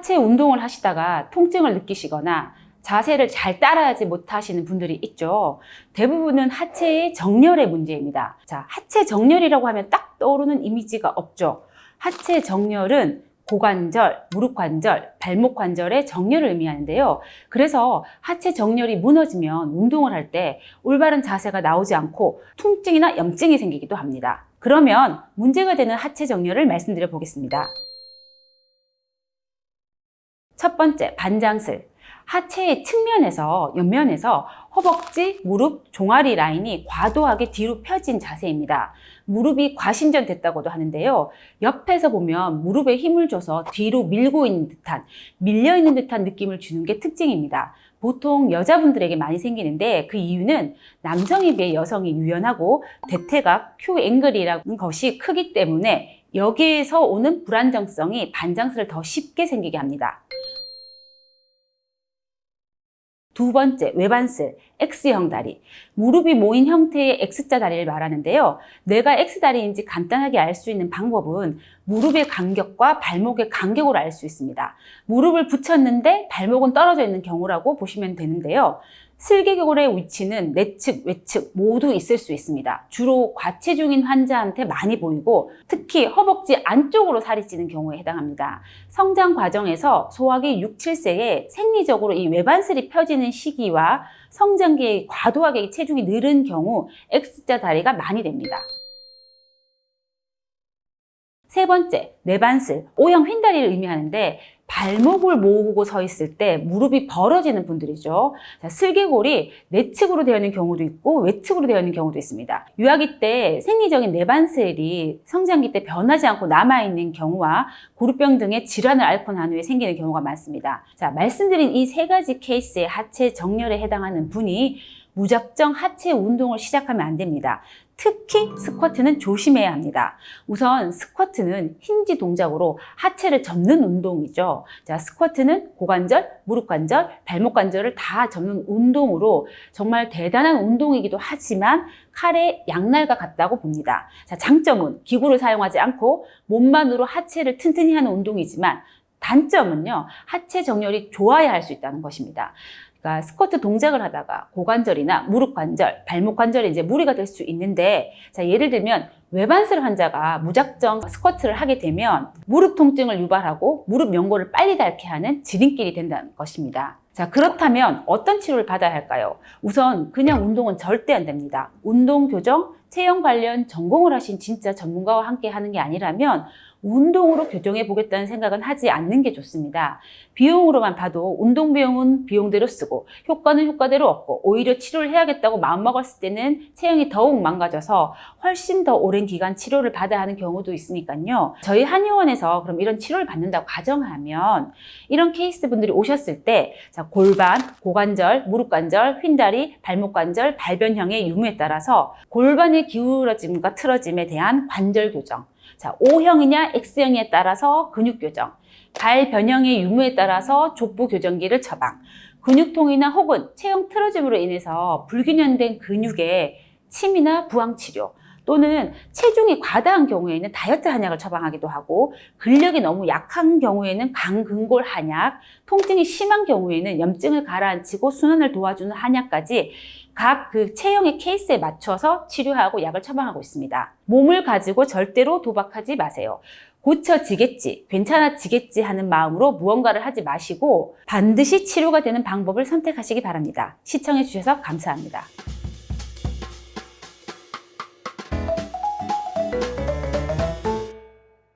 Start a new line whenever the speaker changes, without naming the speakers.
하체 운동을 하시다가 통증을 느끼시거나 자세를 잘 따라하지 못하시는 분들이 있죠. 대부분은 하체의 정렬의 문제입니다. 자, 하체 정렬이라고 하면 딱 떠오르는 이미지가 없죠. 하체 정렬은 고관절, 무릎 관절, 발목 관절의 정렬을 의미하는데요. 그래서 하체 정렬이 무너지면 운동을 할 때 올바른 자세가 나오지 않고 통증이나 염증이 생기기도 합니다. 그러면 문제가 되는 하체 정렬을 말씀드려 보겠습니다. 첫 번째, 반장슬. 하체의 측면에서, 옆면에서 허벅지, 무릎, 종아리 라인이 과도하게 뒤로 펴진 자세입니다. 무릎이 과신전됐다고도 하는데요. 옆에서 보면 무릎에 힘을 줘서 뒤로 밀고 있는 듯한, 밀려 있는 듯한 느낌을 주는 게 특징입니다. 보통 여자분들에게 많이 생기는데 그 이유는 남성에 비해 여성이 유연하고 대퇴각, Q 앵글이라는 것이 크기 때문에 여기에서 오는 불안정성이 반장슬을 더 쉽게 생기게 합니다. 두 번째, 외반슬, X형 다리. 무릎이 모인 형태의 X자 다리를 말하는데요. 내가 X다리인지 간단하게 알 수 있는 방법은 무릎의 간격과 발목의 간격으로 알 수 있습니다. 무릎을 붙였는데 발목은 떨어져 있는 경우라고 보시면 되는데요. 슬개골의 위치는 내측, 외측 모두 있을 수 있습니다. 주로 과체중인 환자한테 많이 보이고 특히 허벅지 안쪽으로 살이 찌는 경우에 해당합니다. 성장 과정에서 소아기 6, 7세에 생리적으로 이 외반슬이 펴지는 시기와 성장기에 과도하게 체중이 늘은 경우 X자 다리가 많이 됩니다. 세 번째, 내반슬, O형 휜다리를 의미하는데 발목을 모으고 서 있을 때 무릎이 벌어지는 분들이죠. 자, 슬개골이 내측으로 되어 있는 경우도 있고 외측으로 되어 있는 경우도 있습니다. 유아기 때 생리적인 내반슬이 성장기 때 변하지 않고 남아있는 경우와 고루병 등의 질환을 앓고 난 후에 생기는 경우가 많습니다. 자, 말씀드린 이 세 가지 케이스의 하체 정렬에 해당하는 분이 무작정 하체 운동을 시작하면 안 됩니다. 특히 스쿼트는 조심해야 합니다. 우선 스쿼트는 힌지 동작으로 하체를 접는 운동이죠. 자, 스쿼트는 고관절, 무릎 관절, 발목 관절을 다 접는 운동으로 정말 대단한 운동이기도 하지만 칼의 양날과 같다고 봅니다. 자, 장점은 기구를 사용하지 않고 몸만으로 하체를 튼튼히 하는 운동이지만 단점은요, 하체 정렬이 좋아야 할 수 있다는 것입니다. 그러니까 스쿼트 동작을 하다가 고관절이나 무릎 관절, 발목 관절에 이제 무리가 될 수 있는데, 자, 예를 들면 외반슬 환자가 무작정 스쿼트를 하게 되면 무릎 통증을 유발하고 무릎 연골을 빨리 닳게 하는 지름길이 된다는 것입니다. 자, 그렇다면 어떤 치료를 받아야 할까요? 우선 그냥 운동은 절대 안 됩니다. 운동 교정, 체형 관련 전공을 하신 진짜 전문가와 함께 하는 게 아니라면 운동으로 교정해 보겠다는 생각은 하지 않는 게 좋습니다. 비용으로만 봐도 운동 비용은 비용대로 쓰고 효과는 효과대로 얻고 오히려 치료를 해야겠다고 마음먹었을 때는 체형이 더욱 망가져서 훨씬 더 오랜 기간 치료를 받아야 하는 경우도 있으니까요. 저희 한의원에서 그럼 이런 치료를 받는다고 가정하면 이런 케이스 분들이 오셨을 때 자, 골반, 고관절, 무릎 관절, 휜다리, 발목 관절, 발변형의 유무에 따라서 골반의 기울어짐과 틀어짐에 대한 관절 교정, 자, O형이냐 X형에 따라서 근육 교정, 발 변형의 유무에 따라서 족부 교정기를 처방, 근육통이나 혹은 체형 틀어짐으로 인해서 불균형된 근육의 침이나 부항 치료, 또는 체중이 과다한 경우에는 다이어트 한약을 처방하기도 하고 근력이 너무 약한 경우에는 강근골 한약, 통증이 심한 경우에는 염증을 가라앉히고 순환을 도와주는 한약까지 각 그 체형의 케이스에 맞춰서 치료하고 약을 처방하고 있습니다. 몸을 가지고 절대로 도박하지 마세요. 고쳐지겠지, 괜찮아지겠지 하는 마음으로 무언가를 하지 마시고 반드시 치료가 되는 방법을 선택하시기 바랍니다. 시청해 주셔서 감사합니다.